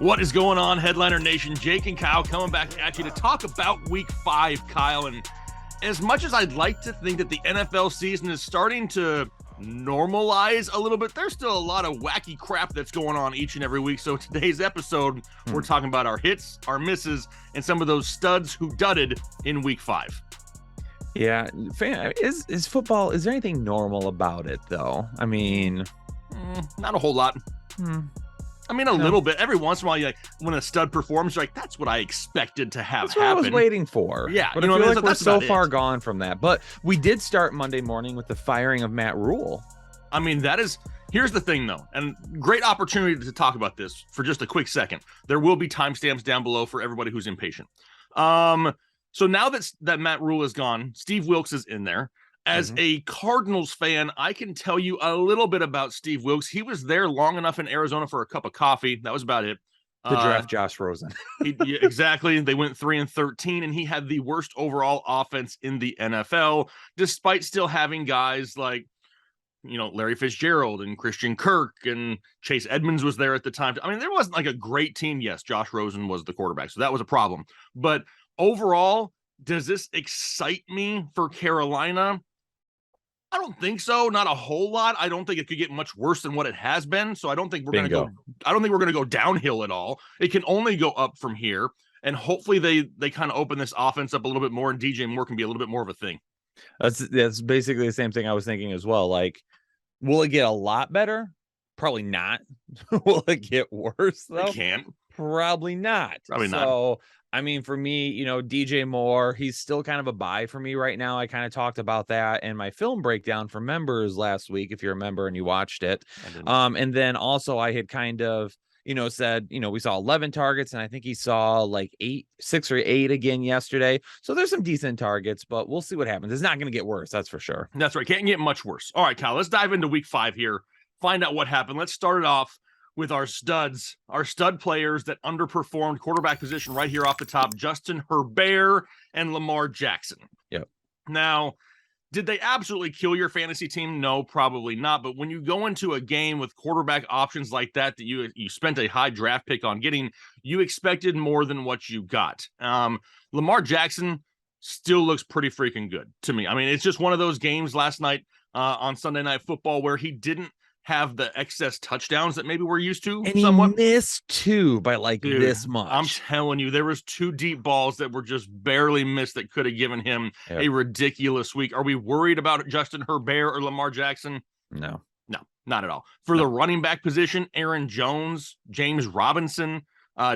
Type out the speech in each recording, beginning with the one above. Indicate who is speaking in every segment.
Speaker 1: What is going on, Headliner Nation? Jake and Kyle coming back at you to talk about Week 5, Kyle. And as much as I'd like to think that the NFL season is starting to normalize a little bit, there's still a lot of wacky crap that's going on each and every week. So today's episode, we're talking about our hits, our misses, and some of those studs who dudded in Week 5.
Speaker 2: Yeah, is football, is there anything normal about it, though? I mean...
Speaker 1: Not a whole lot. I mean, a little bit. Every once in a while, you like when a stud performs, you're like, that's what I expected to have
Speaker 2: happen. I was waiting for.
Speaker 1: Yeah,
Speaker 2: but I feel like we're so far gone from that. But we did start Monday morning with the firing of Matt Rule.
Speaker 1: I mean, here's the thing, though, and great opportunity to talk about this for just a quick second. There will be timestamps down below for everybody who's impatient. So now that Matt Rule is gone, Steve Wilks is in there. As a Cardinals fan, I can tell you a little bit about Steve Wilks. He was there long enough in Arizona for a cup of coffee. That was about it.
Speaker 2: To draft Josh Rosen.
Speaker 1: Exactly. They went 3-13, and he had the worst overall offense in the NFL, despite still having guys like, Larry Fitzgerald and Christian Kirk, and Chase Edmonds was there at the time. I mean, there wasn't like a great team. Yes, Josh Rosen was the quarterback, so that was a problem. But overall, does this excite me for Carolina? I don't think so. Not a whole lot. I don't think it could get much worse than what it has been. So I don't think we're going to go downhill at all. It can only go up from here. And hopefully they kind of open this offense up a little bit more, and DJ Moore can be a little bit more of a thing.
Speaker 2: That's basically the same thing I was thinking as well. Like, will it get a lot better? Probably not. Will it get worse though?
Speaker 1: It can't.
Speaker 2: Probably not.
Speaker 1: Probably not.
Speaker 2: So I mean, for me, DJ Moore, he's still kind of a buy for me right now. I kind of talked about that in my film breakdown for members last week, if you remember and you watched it. And then also I had kind of, said, we saw 11 targets, and I think he saw like 6 or 8 again yesterday. So there's some decent targets, but we'll see what happens. It's not going to get worse. That's for sure.
Speaker 1: That's right. Can't get much worse. All right, Kyle, let's dive into Week 5 here. Find out what happened. Let's start it off with our studs, our stud players that underperformed quarterback position right here off the top, Justin Herbert and Lamar Jackson.
Speaker 2: Yep.
Speaker 1: Now, did they absolutely kill your fantasy team? No, probably not. But when you go into a game with quarterback options like that you spent a high draft pick on getting, you expected more than what you got. Lamar Jackson still looks pretty freaking good to me. I mean, it's just one of those games last night on Sunday Night Football where he didn't have the excess touchdowns that maybe we're used to.
Speaker 2: And somewhat. He missed 2 by this much.
Speaker 1: I'm telling you, there was 2 deep balls that were just barely missed that could have given him a ridiculous week. Are we worried about Justin Herbert or Lamar Jackson?
Speaker 2: No,
Speaker 1: not at all. For the running back position, Aaron Jones, James Robinson,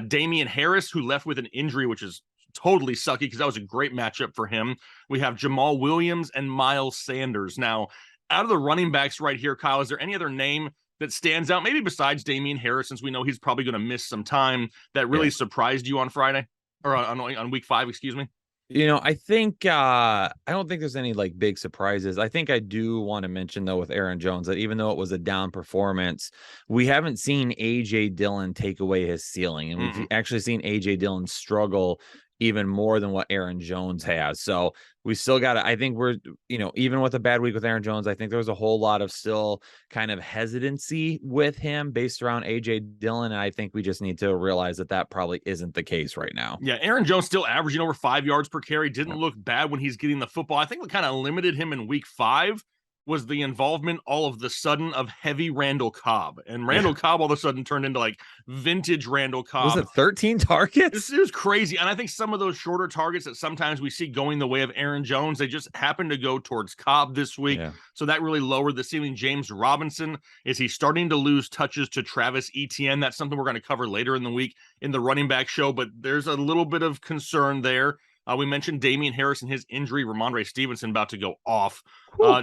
Speaker 1: Damian Harris, who left with an injury, which is totally sucky because that was a great matchup for him. We have Jamal Williams and Miles Sanders. Now, out of the running backs right here, Kyle, is there any other name that stands out, maybe besides Damian Harris, since we know he's probably going to miss some time, that really surprised you on Friday or on Week 5, excuse me?
Speaker 2: I think I don't think there's any like big surprises. I think I do want to mention though with Aaron Jones that even though it was a down performance, we haven't seen AJ Dillon take away his ceiling, and we've actually seen AJ Dillon struggle even more than what Aaron Jones has. So we still got to, I think we're, even with a bad week with Aaron Jones, I think there was a whole lot of still kind of hesitancy with him based around AJ Dillon. And I think we just need to realize that probably isn't the case right now.
Speaker 1: Yeah. Aaron Jones still averaging over 5 yards per carry. Didn't look bad when he's getting the football. I think what kind of limited him in Week 5 was the involvement all of the sudden of heavy Randall Cobb. And Randall Cobb all of a sudden turned into like vintage Randall Cobb.
Speaker 2: Was it 13 targets?
Speaker 1: It was crazy. And I think some of those shorter targets that sometimes we see going the way of Aaron Jones, they just happened to go towards Cobb this week. Yeah. So that really lowered the ceiling. James Robinson, is he starting to lose touches to Travis Etienne? That's something we're going to cover later in the week in the running back show, but there's a little bit of concern there. We mentioned Damian Harris and his injury. Ramondre Stevenson about to go off.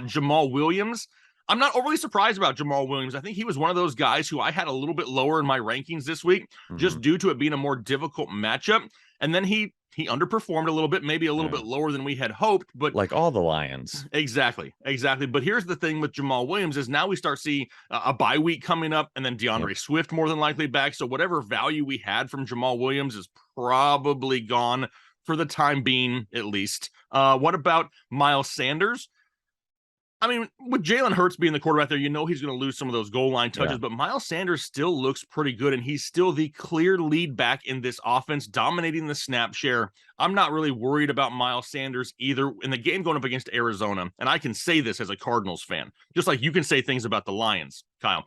Speaker 1: Jamal Williams. I'm not overly surprised about Jamal Williams. I think he was one of those guys who I had a little bit lower in my rankings this week, just due to it being a more difficult matchup. And then he underperformed a little bit, maybe a little bit lower than we had hoped. But
Speaker 2: like all the Lions.
Speaker 1: Exactly. But here's the thing with Jamal Williams is now we start seeing a bye week coming up, and then DeAndre Swift more than likely back. So whatever value we had from Jamal Williams is probably gone for the time being, at least. What about Miles Sanders? I mean, with Jalen Hurts being the quarterback there, you know he's going to lose some of those goal line touches,
Speaker 2: Yeah.
Speaker 1: but Miles Sanders still looks pretty good, and he's still the clear lead back in this offense, dominating the snap share. I'm not really worried about Miles Sanders either in the game going up against Arizona, and I can say this as a Cardinals fan, just like you can say things about the Lions, Kyle.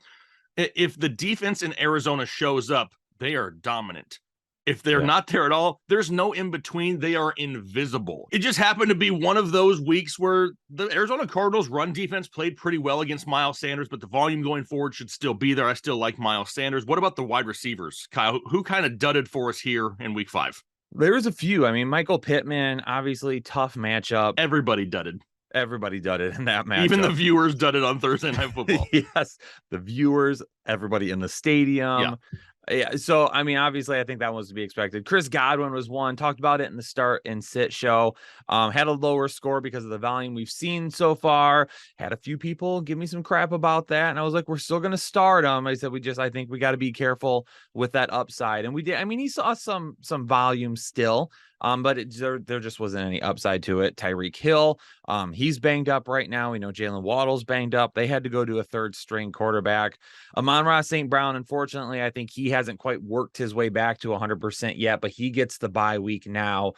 Speaker 1: If the defense in Arizona shows up, they are dominant. If they're
Speaker 2: Yeah.
Speaker 1: not there at all, there's no in between. They are invisible. It just happened to be one of those weeks where the Arizona Cardinals run defense played pretty well against Miles Sanders, but the volume going forward should still be there. I still like Miles Sanders. What about the wide receivers, Kyle? Who kind of dudded for us here in week 5?
Speaker 2: There was a few. I mean, Michael Pittman, obviously tough matchup.
Speaker 1: Everybody dudded.
Speaker 2: Everybody dudded in that matchup.
Speaker 1: Even the viewers dudded on Thursday Night Football.
Speaker 2: Yes, the viewers, everybody in the stadium. Yeah. So, I mean, obviously, I think that was to be expected. Chris Godwin was one. Talked about it in the start and sit show. Had a lower score because of the volume we've seen so far. Had a few people give me some crap about that. And I was like, we're still going to start him. I said, I think we got to be careful with that upside. And we did. I mean, he saw some volume still. But there just wasn't any upside to it. Tyreek Hill, he's banged up right now. We know Jalen Waddle's banged up. They had to go to a third string quarterback. Amon-Ra St. Brown, unfortunately, I think he hasn't quite worked his way back to 100% yet, but he gets the bye week now.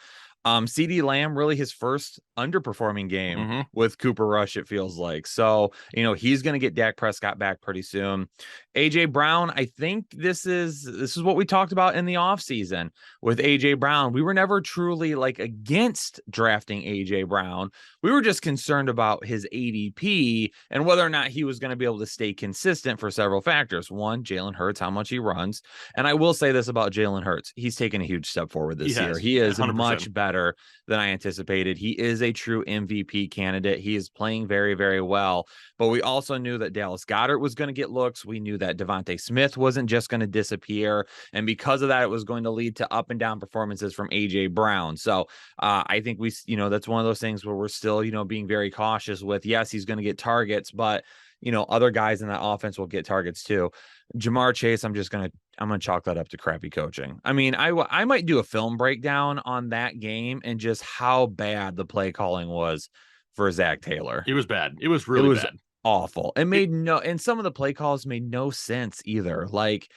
Speaker 2: CD Lamb, really his first underperforming game with Cooper Rush, it feels like. So, he's going to get Dak Prescott back pretty soon. AJ Brown, I think this is what we talked about in the offseason with AJ Brown. We were never truly against drafting AJ Brown. We were just concerned about his ADP and whether or not he was going to be able to stay consistent for several factors. One, Jalen Hurts, how much he runs. And I will say this about Jalen Hurts. He's taken a huge step forward this year. He is 100%. Much better than I anticipated. He is a true MVP candidate. He is playing very, very well. But we also knew that Dallas Goedert was going to get looks. We knew that Devontae Smith wasn't just going to disappear. And because of that, it was going to lead to up and down performances from AJ Brown. So I think that's one of those things where we're still, being very cautious with, yes, he's going to get targets, but other guys in that offense will get targets too. Jamar Chase, I'm going to chalk that up to crappy coaching. I mean, I might do a film breakdown on that game and just how bad the play calling was for Zach Taylor.
Speaker 1: It was bad. It was really bad.
Speaker 2: Awful. And some of the play calls made no sense either. Like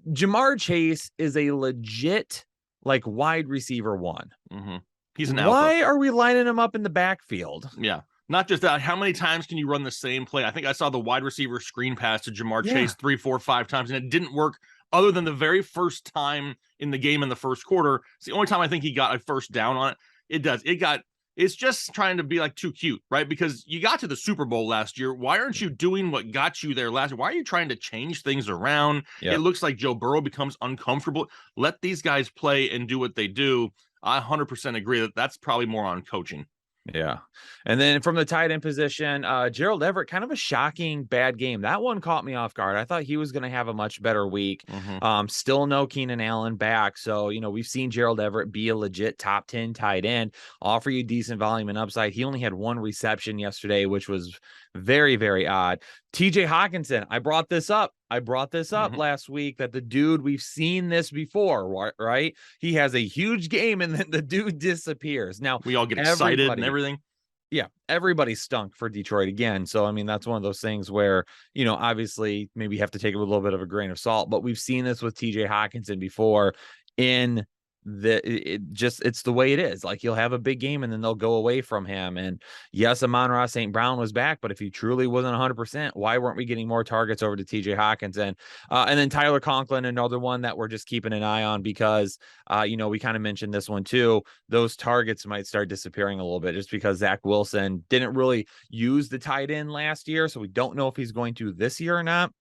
Speaker 2: Jamar Chase is a legit wide receiver one.
Speaker 1: He's an alpha.
Speaker 2: Why are we lining him up in the backfield?
Speaker 1: Yeah. Not just that. How many times can you run the same play? I think I saw the wide receiver screen pass to Jamar Chase 3, 4, 5 times, and it didn't work other than the very first time in the game in the first quarter. It's the only time I think he got a first down on it. It does. It's just trying to be too cute, right? Because you got to the Super Bowl last year. Why aren't you doing what got you there last year? Why are you trying to change things around? Yep. It looks like Joe Burrow becomes uncomfortable. Let these guys play and do what they do. I 100% agree that that's probably more on coaching.
Speaker 2: Yeah. And then from the tight end position, Gerald Everett, kind of a shocking bad game. That one caught me off guard. I thought he was going to have a much better week. Still no Keenan Allen back. So, we've seen Gerald Everett be a legit top 10 tight end, offer you decent volume and upside. He only had one reception yesterday, which was very, very odd. TJ Hawkinson, I brought this up last week that the dude, we've seen this before, right? He has a huge game and then the dude disappears. Now
Speaker 1: we all get excited and everything.
Speaker 2: Yeah, everybody stunk for Detroit again. So, I mean, that's one of those things where, obviously maybe you have to take it with a little bit of a grain of salt, but we've seen this with TJ Hawkinson before in it's the way it is. He'll have a big game and then they'll go away from him. And yes, Amon-Ra St. Brown was back, but if he truly wasn't 100%, why weren't we getting more targets over to TJ Hawkinson? And then Tyler Conklin, another one that we're just keeping an eye on because, we kind of mentioned this one too. Those targets might start disappearing a little bit just because Zach Wilson didn't really use the tight end last year. So we don't know if he's going to this year or not.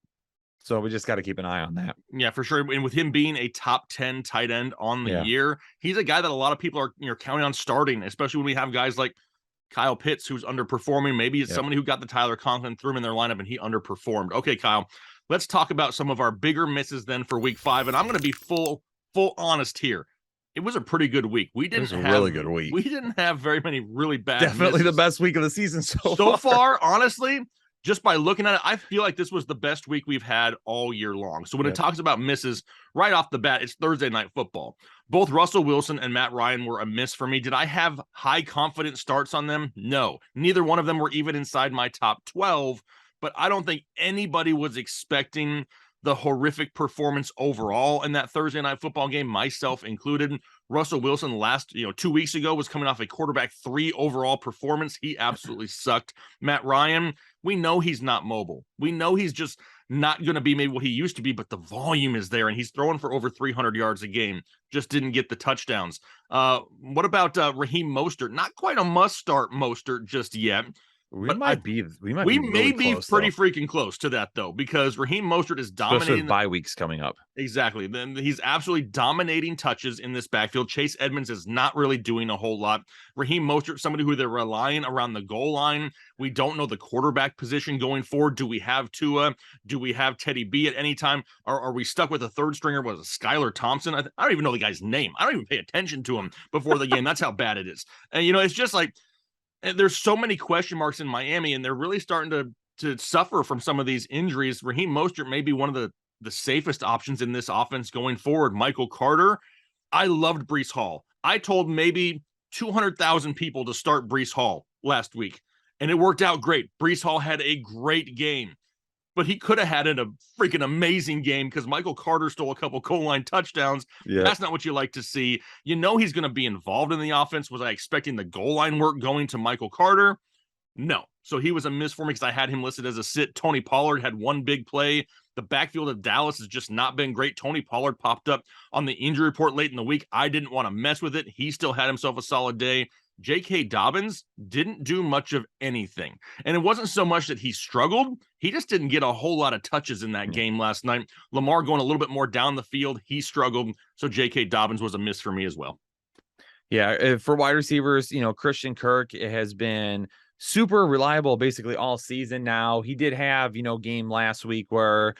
Speaker 2: So we just got to keep an eye on that.
Speaker 1: Yeah, for sure. And with him being a top 10 tight end on the year, he's a guy that a lot of people are counting on starting, especially when we have guys like Kyle Pitts, who's underperforming. Maybe it's somebody who got the Tyler Conklin, threw him in their lineup, and he underperformed. Okay, Kyle, let's talk about some of our bigger misses then for week 5. And I'm going to be full honest here. It was a pretty good week.
Speaker 2: It was a really good week.
Speaker 1: We didn't have very many really bad
Speaker 2: Definitely
Speaker 1: misses.
Speaker 2: the best week of the season
Speaker 1: so far, honestly. Just by looking at it, I feel like this was the best week we've had all year long. So when it talks about misses right off the bat, it's Thursday Night Football. Both Russell Wilson and Matt Ryan were a miss for me. Did I have high confidence starts on them? No. Neither one of them were even inside my top 12, but I don't think anybody was expecting the horrific performance overall in that Thursday night football game, myself included. Russell Wilson 2 weeks ago was coming off a quarterback 3 overall performance. He absolutely sucked. Matt Ryan, we know he's not mobile. We know he's just not going to be maybe what he used to be, but the volume is there and he's throwing for over 300 yards a game. Just didn't get the touchdowns. What about Raheem Mostert? Not quite a must start Mostert just yet.
Speaker 2: We might be
Speaker 1: We may
Speaker 2: really
Speaker 1: be
Speaker 2: close,
Speaker 1: pretty
Speaker 2: though.
Speaker 1: freaking close to that, though, because Raheem Mostert is
Speaker 2: Especially
Speaker 1: dominating.
Speaker 2: with bye weeks coming up.
Speaker 1: Exactly. Then he's absolutely dominating touches in this backfield. Chase Edmonds is not really doing a whole lot. Raheem Mostert, somebody who they're relying around the goal line. We don't know the quarterback position going forward. Do we have Tua? Do we have Teddy B at any time? Or are we stuck with a third stringer? Was it Skylar Thompson? I don't even know the guy's name. I don't even pay attention to him before the game. That's how bad it is. And, it's just like, and there's so many question marks in Miami, and they're really starting to suffer from some of these injuries. Raheem Mostert may be one of the safest options in this offense going forward. Michael Carter, I loved Breece Hall. I told maybe 200,000 people to start Breece Hall last week, and it worked out great. Breece Hall had a great game, but he could have had a freaking amazing game because Michael Carter stole a couple goal line touchdowns.
Speaker 2: Yeah.
Speaker 1: That's not what you like to see. He's going to be involved in the offense. Was I expecting the goal line work going to Michael Carter? No. So he was a miss for me because I had him listed as a sit. Tony Pollard had one big play. The backfield of Dallas has just not been great. Tony Pollard popped up on the injury report late in the week. I didn't want to mess with it. He still had himself a solid day. J.K. Dobbins didn't do much of anything. And it wasn't so much that he struggled. He just didn't get a whole lot of touches in that game last night. Lamar going a little bit more down the field. He struggled. So J.K. Dobbins was a miss for me as well.
Speaker 2: Yeah, for wide receivers, Christian Kirk has been super reliable basically all season now. He did have, game last week where,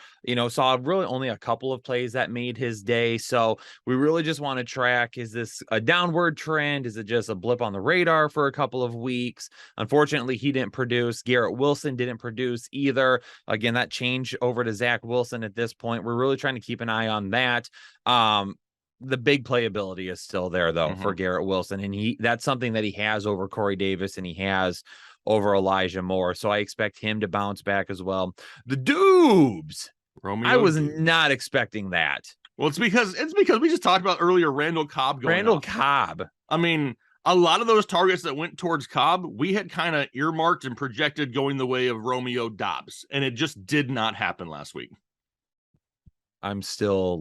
Speaker 2: saw really only a couple of plays that made his day. So we really just want to track, is this a downward trend? Is it just a blip on the radar for a couple of weeks? Unfortunately, he didn't produce. Garrett Wilson didn't produce either. Again, that changed over to Zach Wilson at this point. We're really trying to keep an eye on that. The big playability is still there though for Garrett Wilson. And that's something that he has over Corey Davis and he has over Elijah Moore. So I expect him to bounce back as well. The Doobs. I was not expecting that.
Speaker 1: Well, it's because we just talked about earlier Randall Cobb going off.
Speaker 2: Cobb.
Speaker 1: I mean, a lot of those targets that went towards Cobb, we had kind of earmarked and projected going the way of Romeo Doubs, and it just did not happen last week.
Speaker 2: I'm still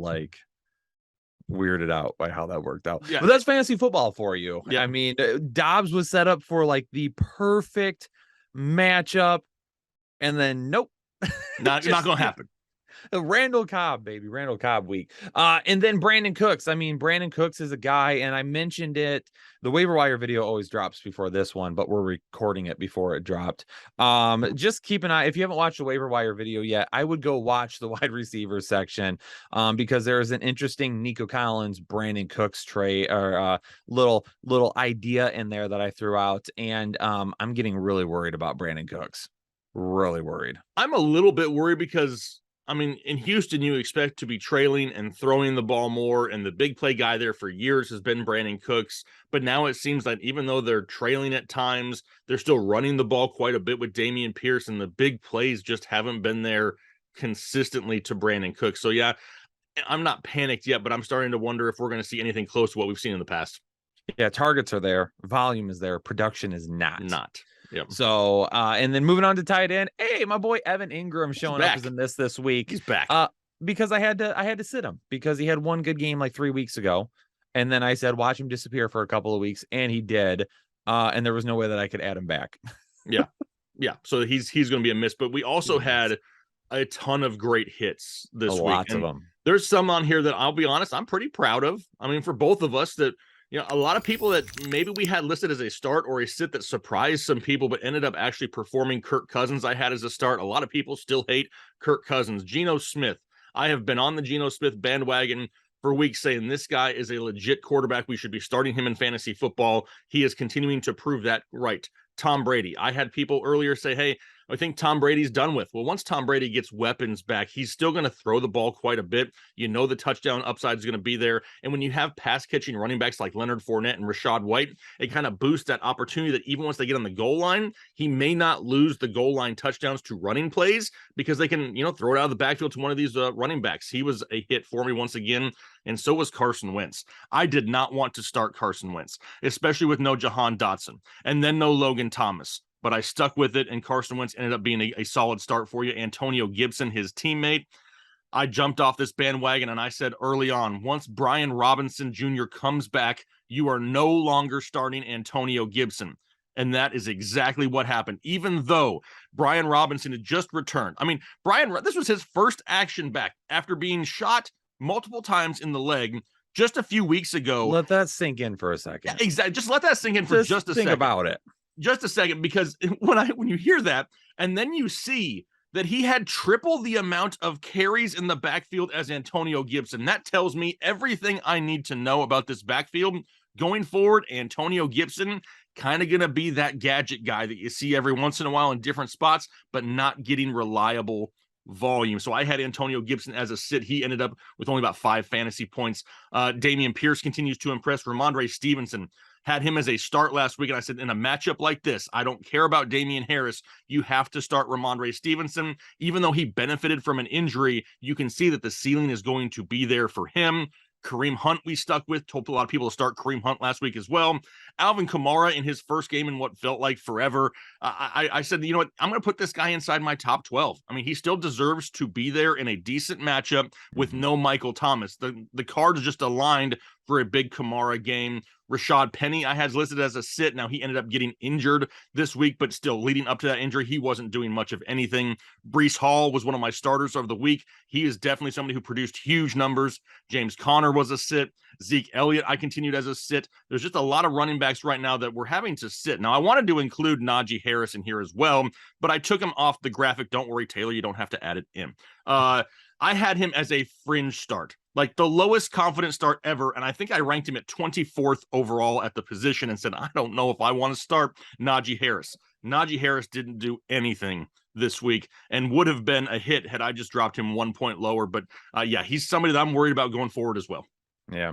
Speaker 2: weirded out by how that worked out.
Speaker 1: Yeah.
Speaker 2: But that's fantasy football for you.
Speaker 1: Yeah.
Speaker 2: I mean, Dobbs was set up for the perfect matchup, and then nope.
Speaker 1: Not gonna happen.
Speaker 2: Randall Cobb, baby. Randall Cobb week. And then Brandon Cooks. I mean, Brandon Cooks is a guy, and I mentioned it. The waiver wire video always drops before this one, but we're recording it before it dropped. Just keep an eye. If you haven't watched the waiver wire video yet, I would go watch the wide receiver section because there's an interesting Nico Collins, Brandon Cooks little idea in there that I threw out. And I'm getting really worried about Brandon Cooks. Really worried.
Speaker 1: I'm a little bit worried because I mean, in Houston, you expect to be trailing and throwing the ball more, and the big play guy there for years has been Brandon Cooks. But now it seems like even though they're trailing at times, they're still running the ball quite a bit with Dameon Pierce, and the big plays just haven't been there consistently to Brandon Cooks. So, yeah, I'm not panicked yet, but I'm starting to wonder if we're going to see anything close to what we've seen in the past.
Speaker 2: Yeah, targets are there. Volume is there. Production is not.
Speaker 1: Yep.
Speaker 2: So, and then moving on to tight end. Hey, my boy Evan Ingram showing up as in this week.
Speaker 1: He's back.
Speaker 2: Because I had to sit him because he had one good game 3 weeks ago. And then I said, watch him disappear for a couple of weeks. And he did. And there was no way that I could add him back.
Speaker 1: Yeah. So he's going to be a miss, but we also had a ton of great hits this week.
Speaker 2: Lots of them.
Speaker 1: There's some on here that I'll be honest, I'm pretty proud of. I mean, for both of us that, a lot of people that maybe we had listed as a start or a sit that surprised some people, but ended up actually performing. Kirk Cousins, I had as a start. A lot of people still hate Kirk Cousins. Geno Smith. I have been on the Geno Smith bandwagon for weeks saying this guy is a legit quarterback. We should be starting him in fantasy football. He is continuing to prove that right. Tom Brady. I had people earlier say, hey, I think Tom Brady's done with. Well, once Tom Brady gets weapons back, he's still going to throw the ball quite a bit. You know the touchdown upside is going to be there. And when you have pass catching running backs like Leonard Fournette and Rachaad White, it kind of boosts that opportunity that even once they get on the goal line, he may not lose the goal line touchdowns to running plays because they can, throw it out of the backfield to one of these running backs. He was a hit for me once again, and so was Carson Wentz. I did not want to start Carson Wentz, especially with no Jahan Dotson and then no Logan Thomas. But I stuck with it, and Carson Wentz ended up being a solid start for you. Antonio Gibson, his teammate, I jumped off this bandwagon, and I said early on, once Brian Robinson Jr. comes back, you are no longer starting Antonio Gibson. And that is exactly what happened. Even though Brian Robinson had just returned. I mean, this was his first action back after being shot multiple times in the leg just a few weeks ago.
Speaker 2: Let that sink in for a second.
Speaker 1: Yeah, exactly. Just let that sink in for just a second.
Speaker 2: Think about it.
Speaker 1: Just a second, because when you hear that, and then you see that he had triple the amount of carries in the backfield as Antonio Gibson, that tells me everything I need to know about this backfield. Going forward, Antonio Gibson kind of going to be that gadget guy that you see every once in a while in different spots, but not getting reliable volume. So I had Antonio Gibson as a sit. He ended up with only about 5 fantasy points. Dameon Pierce continues to impress. Ramondre Stevenson had him as a start last week, and I said, in a matchup like this, I don't care about Damian Harris. You have to start Ramondre Stevenson. Even though he benefited from an injury, you can see that the ceiling is going to be there for him. Kareem Hunt we stuck with. Told a lot of people to start Kareem Hunt last week as well. Alvin Kamara in his first game in what felt like forever. I said, you know what? I'm going to put this guy inside my top 12. I mean, he still deserves to be there in a decent matchup with no Michael Thomas. The cards just aligned for a big Kamara game. Rashad Penny I had listed as a sit. Now he ended up getting injured this week, but still leading up to that injury, he wasn't doing much of anything. Breece Hall was one of my starters of the week. He is definitely somebody who produced huge numbers. James Conner was a sit. Zeke Elliott I continued as a sit. There's just a lot of running backs right now that we're having to sit. Now I wanted to include Najee Harris in here as well, but I took him off the graphic. Don't worry, Taylor, you don't have to add it in. I had him as a fringe start, like the lowest confidence start ever. And I think I ranked him at 24th overall at the position and said, I don't know if I want to start Najee Harris. Najee Harris didn't do anything this week and would have been a hit had I just dropped him 1 point lower. But yeah, he's somebody that I'm worried about going forward as well.
Speaker 2: Yeah.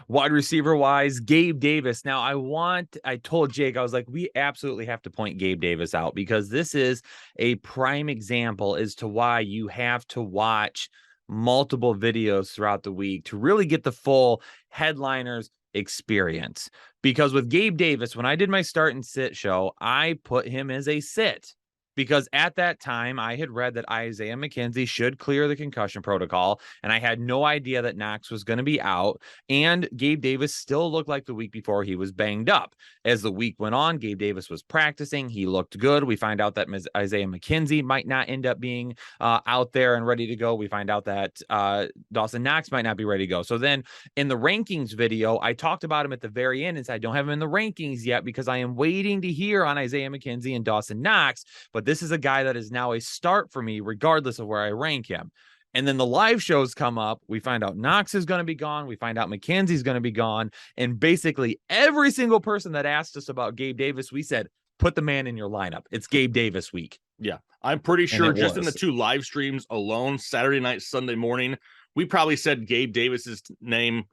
Speaker 2: Wide receiver wise, Gabe Davis. Now I told Jake, I was like, we absolutely have to point Gabe Davis out because this is a prime example as to why you have to watch multiple videos throughout the week to really get the full headliners experience. Because with Gabe Davis, when I did my start and sit show, I put him as a sit. Because at that time, I had read that Isaiah McKenzie should clear the concussion protocol, and I had no idea that Knox was going to be out, and Gabe Davis still looked like the week before he was banged up. As the week went on, Gabe Davis was practicing. He looked good. We find out that Isaiah McKenzie might not end up being out there and ready to go. We find out that Dawson Knox might not be ready to go. So then in the rankings video, I talked about him at the very end and said, I don't have him in the rankings yet because I am waiting to hear on Isaiah McKenzie and Dawson Knox, but this is a guy that is now a start for me, regardless of where I rank him. And then the live shows come up. We find out Knox is going to be gone. We find out McKenzie's going to be gone. And basically every single person that asked us about Gabe Davis, we said, put the man in your lineup. It's Gabe Davis week.
Speaker 1: Yeah, I'm pretty sure just in the 2 live streams alone, Saturday night, Sunday morning, we probably said Gabe Davis's name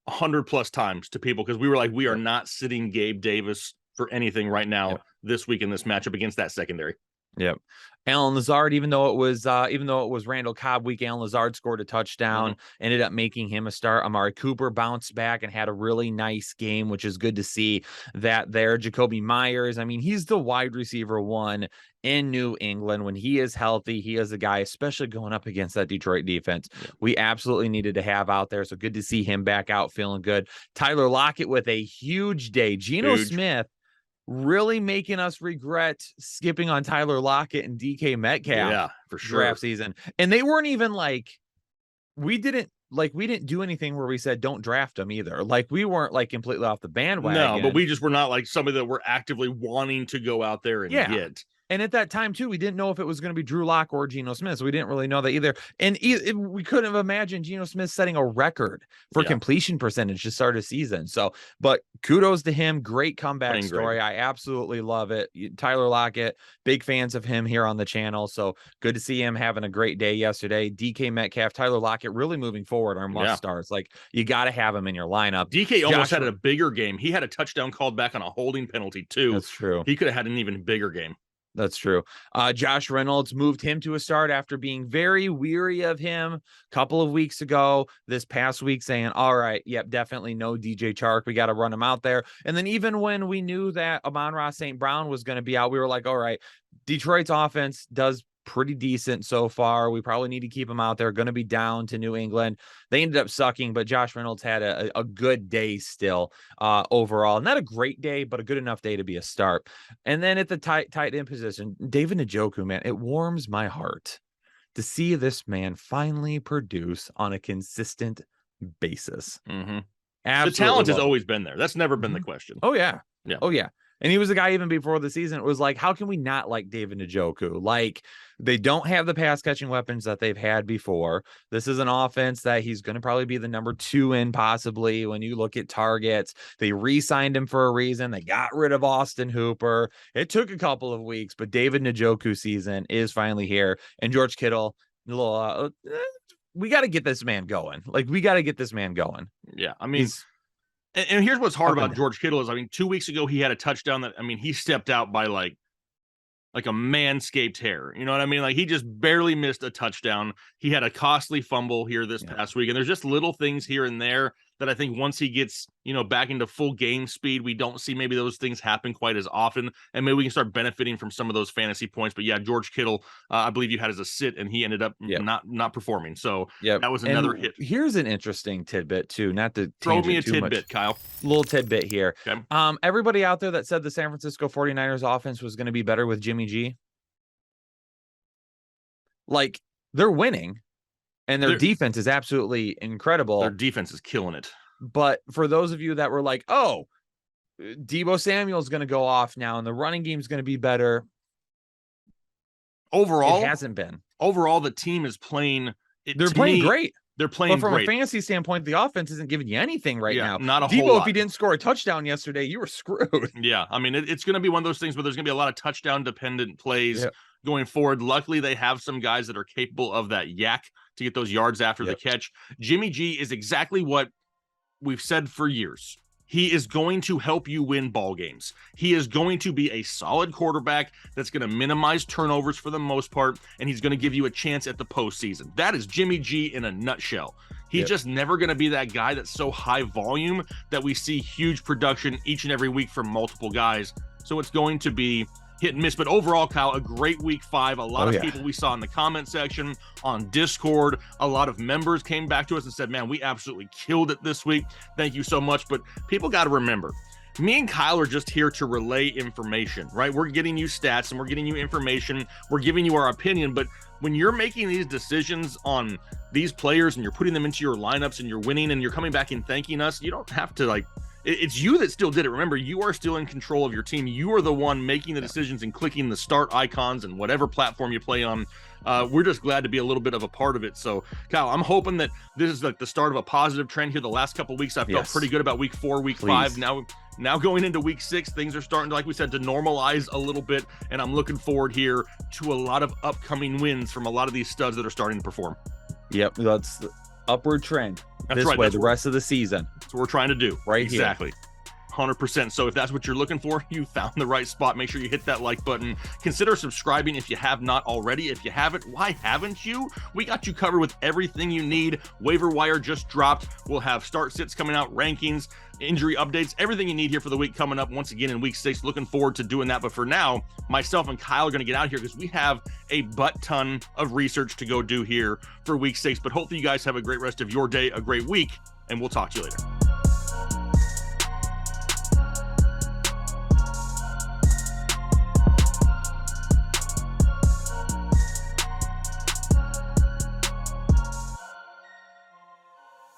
Speaker 1: 100+ times to people because we were like, we are not sitting Gabe Davis for anything right now this week in this matchup against that secondary.
Speaker 2: Yep. Allen Lazard, even though it was Randall Cobb week, Allen Lazard scored a touchdown, ended up making him a start. Amari Cooper bounced back and had a really nice game, which is good to see that there. Jacoby Myers, I mean, he's the wide receiver 1 in New England. When he is healthy, he is a guy, especially going up against that Detroit defense, we absolutely needed to have out there. So good to see him back out feeling good. Tyler Lockett with a huge day. Geno Smith really making us regret skipping on Tyler Lockett and DK Metcalf
Speaker 1: for sure
Speaker 2: draft season. And they weren't even like, we didn't do anything where we said don't draft him either. Like we weren't like completely off the bandwagon.
Speaker 1: No, but we just were not like somebody that we're actively wanting to go out there and get.
Speaker 2: And at that time, too, we didn't know if it was going to be Drew Lock or Geno Smith. So we didn't really know that either. And we couldn't have imagined Geno Smith setting a record for completion percentage to start a season. So, but kudos to him. Great comeback story. I absolutely love it. Tyler Lockett, big fans of him here on the channel. So good to see him having a great day yesterday. DK Metcalf, Tyler Lockett really moving forward are must starts. Like, you got to have him in your lineup.
Speaker 1: DK almost had a bigger game. He had a touchdown called back on a holding penalty, too.
Speaker 2: That's true.
Speaker 1: He could have had an even bigger game.
Speaker 2: That's true. Josh Reynolds moved him to a start after being very weary of him a couple of weeks ago. This past week saying, all right, yep, definitely no DJ Chark. We got to run him out there. And then even when we knew that Amon-Ra St. Brown was going to be out, we were like, all right, Detroit's offense does pretty decent so far. We probably need to keep him out there. Going to be down to New England. They ended up sucking, but Josh Reynolds had a good day still overall. Not a great day, but a good enough day to be a start. And then at the tight end position, David Njoku, man, it warms my heart to see this man finally produce on a consistent basis.
Speaker 1: The talent has always been there. That's never been the question.
Speaker 2: Oh, yeah. Oh, yeah. And he was the guy even before the season. It was like, how can we not like David Njoku? Like, they don't have the pass catching weapons that they've had before. This is an offense that he's going to probably be the number 2 in, possibly, when you look at targets. They re-signed him for a reason. They got rid of Austin Hooper. It took a couple of weeks, but David Njoku season is finally here. And George Kittle, we got to get this man going. Like, we got to get this man going.
Speaker 1: Yeah. I mean, and here's what's hard about George Kittle is, I mean, 2 weeks ago, he had a touchdown that, I mean, he stepped out by like a manscaped hair. You know what I mean? Like, he just barely missed a touchdown. He had a costly fumble here this past week. And there's just little things here and there that I think once he gets, back into full game speed, we don't see maybe those things happen quite as often. And maybe we can start benefiting from some of those fantasy points. But yeah, George Kittle, I believe you had as a sit, and he ended up not performing. So that was another hit.
Speaker 2: Here's an interesting tidbit too. Not to
Speaker 1: throw me a tidbit, Kyle.
Speaker 2: Little tidbit here.
Speaker 1: Okay.
Speaker 2: Everybody out there that said the San Francisco 49ers offense was going to be better with Jimmy G. Like, they're winning. And their defense is absolutely incredible.
Speaker 1: Their defense is killing it.
Speaker 2: But for those of you that were like, oh, Deebo Samuel's going to go off now and the running game's going to be better.
Speaker 1: Overall,
Speaker 2: it hasn't been.
Speaker 1: Overall, the team is playing.
Speaker 2: They're playing great.
Speaker 1: They're playing
Speaker 2: but from
Speaker 1: great.
Speaker 2: a fantasy standpoint, the offense isn't giving you anything right now.
Speaker 1: Not a
Speaker 2: Deebo,
Speaker 1: whole lot.
Speaker 2: If he didn't score a touchdown yesterday, you were screwed.
Speaker 1: Yeah. I mean, it's going to be one of those things where there's going to be a lot of touchdown dependent plays going forward. Luckily, they have some guys that are capable of that yak to get those yards after the catch. Jimmy G is exactly what we've said for years. He is going to help you win ball games. He is going to be a solid quarterback that's going to minimize turnovers for the most part, and he's going to give you a chance at the postseason. That is Jimmy G in a nutshell. He's just never going to be that guy that's so high volume that we see huge production each and every week from multiple guys. So it's going to be hit and miss. But overall, Kyle, a great week 5. A lot of people we saw in the comment section, on Discord, a lot of members came back to us and said, man, we absolutely killed it this week. Thank you so much. But people got to remember, me and Kyle are just here to relay information, right? We're getting you stats and we're getting you information. We're giving you our opinion. But when you're making these decisions on these players and you're putting them into your lineups and you're winning and you're coming back and thanking us, you don't have to it's you that still did it. Remember, you are still in control of your team. You are the one making the decisions and clicking the start icons and whatever platform you play on. We're just glad to be a little bit of a part of it. So, Kyle, I'm hoping that this is like the start of a positive trend here. The last couple of weeks, I felt pretty good about week 4, week 5. Now going into week 6, things are starting to, like we said, to normalize a little bit. And I'm looking forward here to a lot of upcoming wins from a lot of these studs that are starting to perform.
Speaker 2: Yep, that's the upward trend.
Speaker 1: That's
Speaker 2: this
Speaker 1: right.
Speaker 2: way, the rest of the season.
Speaker 1: That's what we're trying to do.
Speaker 2: Right
Speaker 1: exactly.
Speaker 2: here.
Speaker 1: 100%. So if that's what you're looking for, you found the right spot. Make sure you hit that like button. Consider subscribing if you have not already. If you haven't, why haven't you? We got you covered with everything you need. Waiver wire just dropped. We'll have start sits coming out, rankings, injury updates, everything you need here for the week coming up once again in week 6. Looking forward to doing that. But for now, myself and Kyle are going to get out here because we have a butt ton of research to go do here for week 6. But hopefully you guys have a great rest of your day, a great week, and we'll talk to you later.